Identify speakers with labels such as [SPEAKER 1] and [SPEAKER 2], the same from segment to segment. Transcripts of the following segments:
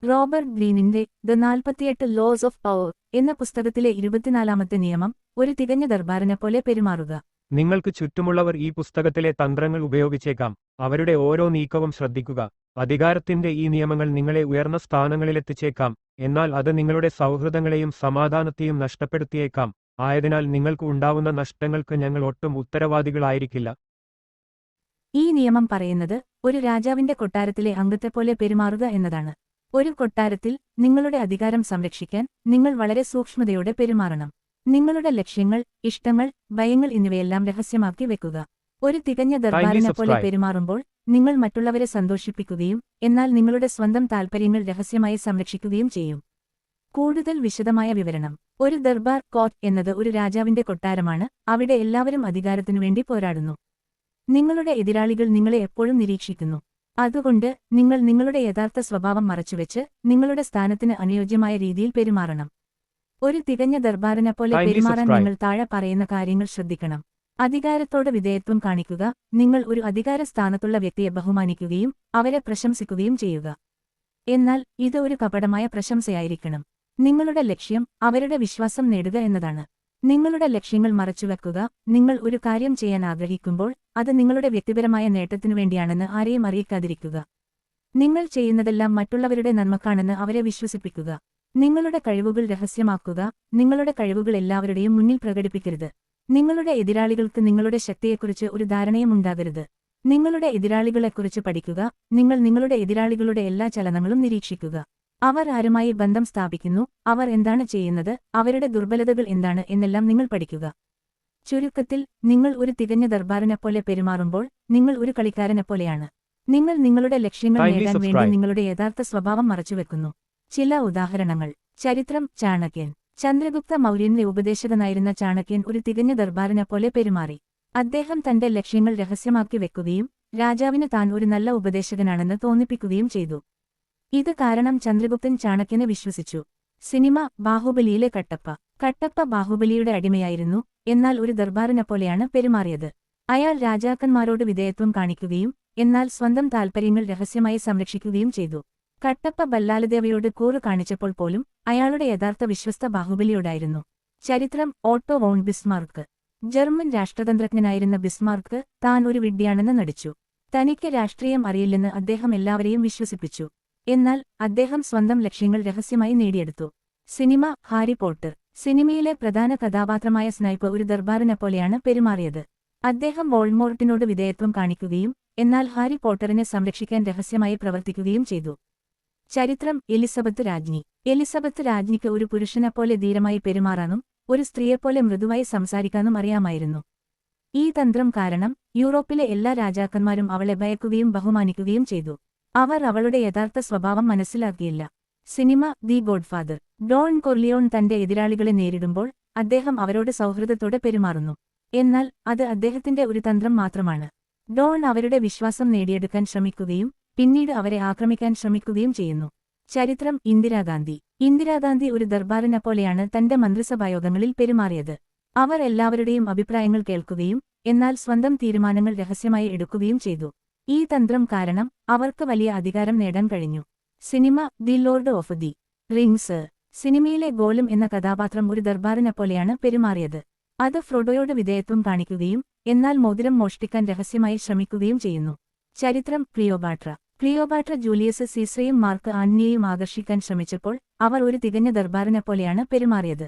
[SPEAKER 1] Robert ഗ്രീനിന്റെ the 48 loss of power എന്ന പുസ്തകത്തിലെ 24-ാമത്തെ നിയമം, ഒരു തികഞ്ഞ ദർബാറിനെപ്പോലെ പെരുമാറുക.
[SPEAKER 2] നിങ്ങൾക്ക് ചുറ്റുമുള്ളവർ ഈ പുസ്തകത്തിലെ തന്ത്രങ്ങൾ ഉപയോഗിച്ചേക്കാം. അവരുടെ ഓരോ നീക്കവും ശ്രദ്ധിക്കുക. അധികാരത്തിന്റെ ഈ നിയമങ്ങൾ നിങ്ങളെ ഉയർന്ന സ്ഥാനങ്ങളിലെത്തിച്ചേക്കാം, എന്നാൽ അത് നിങ്ങളുടെ സൗഹൃദങ്ങളെയും സമാധാനത്തെയും നഷ്ടപ്പെടുത്തിയേക്കാം. ആയതിനാൽ നിങ്ങൾക്ക് ഉണ്ടാവുന്ന നഷ്ടങ്ങൾക്ക് ഞങ്ങൾ ഒട്ടും ഉത്തരവാദികളായിരിക്കില്ല.
[SPEAKER 1] ഈ നിയമം പറയുന്നത് ഒരു രാജാവിന്റെ കൊട്ടാരത്തിലെ അംഗത്തെപ്പോലെ പെരുമാറുക എന്നതാണ്. ഒരു കൊട്ടാരത്തിൽ നിങ്ങളുടെ അധികാരം സംരക്ഷിക്കാൻ നിങ്ങൾ വളരെ സൂക്ഷ്മതയോടെ പെരുമാറണം. നിങ്ങളുടെ ലക്ഷ്യങ്ങൾ, ഇഷ്ടങ്ങൾ, ഭയങ്ങൾ എന്നിവയെല്ലാം രഹസ്യമാക്കി വെക്കുക. ഒരു തികഞ്ഞ ദർബാറിനെപ്പോലെ പെരുമാറുമ്പോൾ നിങ്ങൾ മറ്റുള്ളവരെ സന്തോഷിപ്പിക്കുകയും എന്നാൽ നിങ്ങളുടെ സ്വന്തം താൽപ്പര്യങ്ങൾ രഹസ്യമായി സംരക്ഷിക്കുകയും ചെയ്യും. കൂടുതൽ വിശദമായ വിവരണം. ഒരു ദർബാർ കോർട്ട് എന്നത് ഒരു രാജാവിന്റെ കൊട്ടാരമാണ്. അവിടെ എല്ലാവരും അധികാരത്തിനുവേണ്ടി പോരാടുന്നു. നിങ്ങളുടെ എതിരാളികൾ നിങ്ങളെ എപ്പോഴും നിരീക്ഷിക്കുന്നു. അതുകൊണ്ട് നിങ്ങൾ നിങ്ങളുടെ യഥാർത്ഥ സ്വഭാവം മറച്ചുവെച്ച് നിങ്ങളുടെ സ്ഥാനത്തിന് അനുയോജ്യമായ രീതിയിൽ പെരുമാറണം. ഒരു തികഞ്ഞ ദർബാറിനെപ്പോലെ പെരുമാറാൻ നിങ്ങൾ താഴെ പറയുന്ന കാര്യങ്ങൾ ശ്രദ്ധിക്കണം. അധികാരത്തോട് വിധേയത്വം കാണിക്കുക. നിങ്ങൾ ഒരു അധികാര സ്ഥാനത്തുള്ള വ്യക്തിയെ ബഹുമാനിക്കുകയും അവരെ പ്രശംസിക്കുകയും ചെയ്യുക. എന്നാൽ ഇത് ഒരു കപടമായ പ്രശംസയായിരിക്കണം. നിങ്ങളുടെ ലക്ഷ്യം അവരുടെ വിശ്വാസം നേടുക എന്നതാണ്. നിങ്ങളുടെ ലക്ഷ്യങ്ങൾ മറച്ചുവെക്കുക. നിങ്ങൾ ഒരു കാര്യം ചെയ്യാൻ ആഗ്രഹിക്കുമ്പോൾ അത് നിങ്ങളുടെ വ്യക്തിപരമായ നേട്ടത്തിനുവേണ്ടിയാണെന്ന് ആരെയും അറിയിക്കാതിരിക്കുക. നിങ്ങൾ ചെയ്യുന്നതെല്ലാം മറ്റുള്ളവരുടെ നന്മക്കാണെന്ന് അവരെ വിശ്വസിപ്പിക്കുക. നിങ്ങളുടെ കഴിവുകൾ രഹസ്യമാക്കുക. നിങ്ങളുടെ കഴിവുകൾ എല്ലാവരുടെയും മുന്നിൽ പ്രകടിപ്പിക്കരുത്. നിങ്ങളുടെ എതിരാളികൾക്ക് നിങ്ങളുടെ ശക്തിയെക്കുറിച്ച് ഒരു ധാരണയും ഉണ്ടാകരുത്. നിങ്ങളുടെ എതിരാളികളെക്കുറിച്ച് പഠിക്കുക. നിങ്ങൾ നിങ്ങളുടെ എതിരാളികളുടെ എല്ലാ ചലനങ്ങളും നിരീക്ഷിക്കുക. അവർ ആരുമായി ബന്ധം സ്ഥാപിക്കുന്നു, അവർ എന്താണ് ചെയ്യുന്നത്, അവരുടെ ദുർബലതകൾ എന്താണ് എന്നെല്ലാം നിങ്ങൾ പഠിക്കുക. ചുരുക്കത്തിൽ, നിങ്ങൾ ഒരു തികഞ്ഞ ദർബാറിനെപ്പോലെ പെരുമാറുമ്പോൾ നിങ്ങൾ ഒരു കളിക്കാരനെപ്പോലെയാണ്. നിങ്ങൾ നിങ്ങളുടെ ലക്ഷ്യങ്ങൾ നേടാൻ വേണ്ടി നിങ്ങളുടെ യഥാർത്ഥ സ്വഭാവം മറച്ചുവെക്കുന്നു. ചില ഉദാഹരണങ്ങൾ. ചരിത്രം. ചാണക്യൻ. ചന്ദ്രഗുപ്ത മൗര്യന്റെ ഉപദേശകനായിരുന്ന ചാണക്യൻ ഒരു തികഞ്ഞ ദർബാറിനെപ്പോലെ പെരുമാറി. അദ്ദേഹം തന്റെ ലക്ഷ്യങ്ങൾ രഹസ്യമാക്കി വെക്കുകയും രാജാവിന് താൻ ഒരു നല്ല ഉപദേശകനാണെന്ന് തോന്നിപ്പിക്കുകയും ചെയ്തു. ഇത് കാരണം ചന്ദ്രഗുപ്തൻ ചാണക്യനെ വിശ്വസിച്ചു. സിനിമ. ബാഹുബലിയിലെ കട്ടപ്പ. കട്ടപ്പ ബാഹുബലിയുടെ അടിമയായിരുന്നു, എന്നാൽ ഒരു ദർബാറിനെപ്പോലെയാണ് പെരുമാറിയത്. അയാൾ രാജാക്കന്മാരോട് വിധേയത്വം കാണിക്കുകയും എന്നാൽ സ്വന്തം താൽപ്പര്യങ്ങൾ രഹസ്യമായി സംരക്ഷിക്കുകയും ചെയ്തു. കട്ടപ്പ ബല്ലാലദേവയോട് കൂറ് കാണിച്ചപ്പോൾ പോലും അയാളുടെ യഥാർത്ഥ വിശ്വസ്ത ബാഹുബലിയോടായിരുന്നു. ചരിത്രം. Otto von Bismarck. ജർമ്മൻ രാഷ്ട്രതന്ത്രജ്ഞനായിരുന്ന ബിസ്മാർക്ക് താൻ ഒരു വിഡ്ഢിയാണെന്ന് നടിച്ചു. തനിക്ക് രാഷ്ട്രീയം അറിയില്ലെന്ന് അദ്ദേഹം എല്ലാവരെയും വിശ്വസിപ്പിച്ചു. എന്നാൽ അദ്ദേഹം സ്വന്തം ലക്ഷ്യങ്ങൾ രഹസ്യമായി നേടിയെടുത്തു. സിനിമ. Harry Potter. സിനിമയിലെ പ്രധാന കഥാപാത്രമായ സ്നൈപ്പ് ഒരു ദർബാറിനെപ്പോലെയാണ് പെരുമാറിയത്. അദ്ദേഹം വോൾഡ്മോർട്ടിനോട് വിധേയത്വം കാണിക്കുകയും എന്നാൽ ഹാരി പോട്ടറിനെ സംരക്ഷിക്കാൻ രഹസ്യമായി പ്രവർത്തിക്കുകയും ചെയ്തു. ചരിത്രം. എലിസബത്ത് രാജ്ഞി. എലിസബത്ത് രാജ്ഞിക്ക് ഒരു പുരുഷനെപ്പോലെ ധീരമായി പെരുമാറാനും ഒരു സ്ത്രീയെപ്പോലെ മൃദുവായി സംസാരിക്കാനും അറിയാമായിരുന്നു. ഈ തന്ത്രം കാരണം യൂറോപ്പിലെ എല്ലാ രാജാക്കന്മാരും അവളെ ഭയക്കുകയും ബഹുമാനിക്കുകയും ചെയ്തു. അവർ അവളുടെ യഥാർത്ഥ സ്വഭാവം മനസ്സിലാക്കിയില്ല. സിനിമ. The godfather. ഡോൺ കൊർലിയോൺ തന്റെ എതിരാളികളെ നേരിടുമ്പോൾ അദ്ദേഹം അവരോട് സൗഹൃദത്തോടെ പെരുമാറുന്നു. എന്നാൽ അത് അദ്ദേഹത്തിന്റെ ഒരു തന്ത്രം മാത്രമാണ്. ഡോൺ അവരുടെ വിശ്വാസം നേടിയെടുക്കാൻ ശ്രമിക്കുകയും പിന്നീട് അവരെ ആക്രമിക്കാൻ ശ്രമിക്കുകയും ചെയ്യുന്നു. ചരിത്രം. ഇന്ദിരാഗാന്ധി. ഇന്ദിരാഗാന്ധി ഒരു ദർബാറിനെപ്പോലെയാണ് തന്റെ മന്ത്രിസഭായോഗങ്ങളിൽ പെരുമാറിയത്. അവർ എല്ലാവരുടെയും അഭിപ്രായങ്ങൾ കേൾക്കുകയും എന്നാൽ സ്വന്തം തീരുമാനങ്ങൾ രഹസ്യമായി എടുക്കുകയും ചെയ്തു. ഈ തന്ത്രം കാരണം അവർക്ക് വലിയ അധികാരം നേടാൻ കഴിഞ്ഞു. Cinema. The Lord of the rings. സിനിമയിലെ ഗോലം എന്ന കഥാപാത്രം ഒരു ദർബാറിനെപ്പോലെയാണ് പെരുമാറിയത്. അത് ഫ്രോഡോയോട് വിധേയത്വം കാണിക്കുകയും എന്നാൽ മോതിരം മോഷ്ടിക്കാൻ രഹസ്യമായി ശ്രമിക്കുകയും ചെയ്യുന്നു. ചരിത്രം. ക്ലിയോപാട്ര. ക്ലിയോപാട്ര ജൂലിയസ് സീസറയും മാർക്ക് ആന്റണിയെയും ആകർഷിക്കാൻ ശ്രമിച്ചപ്പോൾ അവർ ഒരു തികഞ്ഞ ദർബാറിനെപ്പോലെയാണ് പെരുമാറിയത്.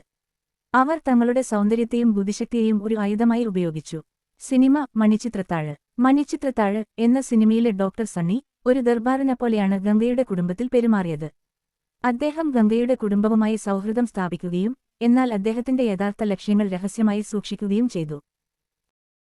[SPEAKER 1] അവർ തങ്ങളുടെ സൗന്ദര്യത്തെയും ബുദ്ധിശക്തിയെയും ഒരു ആയുധമായി ഉപയോഗിച്ചു. സിനിമ. മണിച്ചിത്രത്താഴ്. മണിച്ചിത്രത്താഴ് എന്ന സിനിമയിലെ ഡോക്ടർ സണ്ണി ഒരു ദർബാറിനെപ്പോലെയാണ് ഗംഗയുടെ കുടുംബത്തിൽ പെരുമാറിയത്. അദ്ദേഹം ഗംഗയുടെ കുടുംബവുമായി സൗഹൃദം സ്ഥാപിക്കുകയും എന്നാൽ അദ്ദേഹത്തിന്റെ യഥാർത്ഥ ലക്ഷ്യങ്ങൾ രഹസ്യമായി സൂക്ഷിക്കുകയും ചെയ്തു.